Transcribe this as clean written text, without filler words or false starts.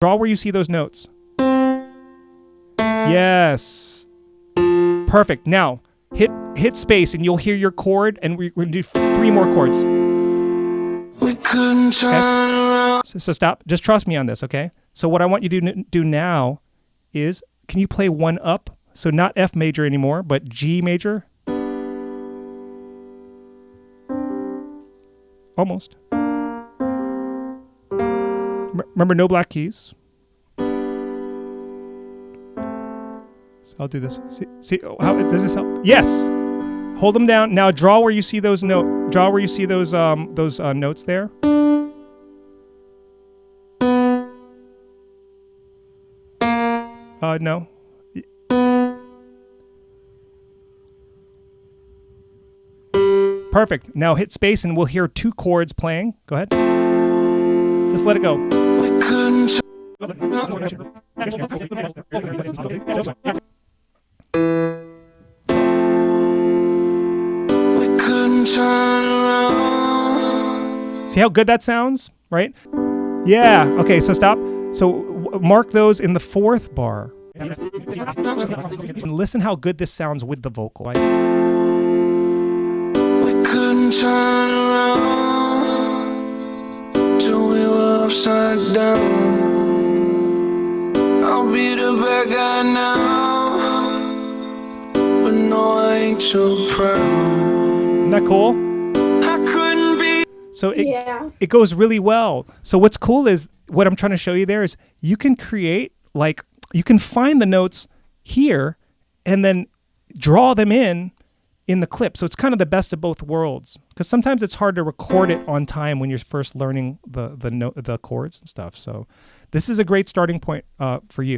Draw where you see those notes. Yes. Perfect. Now, hit space and you'll hear your chord, and we're going to do 3 more chords. We couldn't turn around. So stop. Just trust me on this, okay? So what I want you to do now is, can you play 1 up? So not F major anymore, but G major. Almost. Remember, no black keys. So I'll do this. See how does this help? Yes. Hold them down. Now draw where you see those notes. Draw where you see those notes there. No. Perfect. Now hit space and we'll hear 2 chords playing. Go ahead. Just let it go. We couldn't turn around. See how good that sounds, right? Yeah. Okay, so stop. So mark those in the 4th bar. And listen how good this sounds with the vocal. We couldn't turn around till we were upside down. I'll be the bad guy now, but no, I ain't too proud. Isn't that cool? I couldn't be. So it goes really well. So what's cool is, what I'm trying to show you there is, you can create, like, you can find the notes here and then draw them in the clip. So it's kind of the best of both worlds, because sometimes it's hard to record it on time when you're first learning the chords and stuff. So this is a great starting point for you.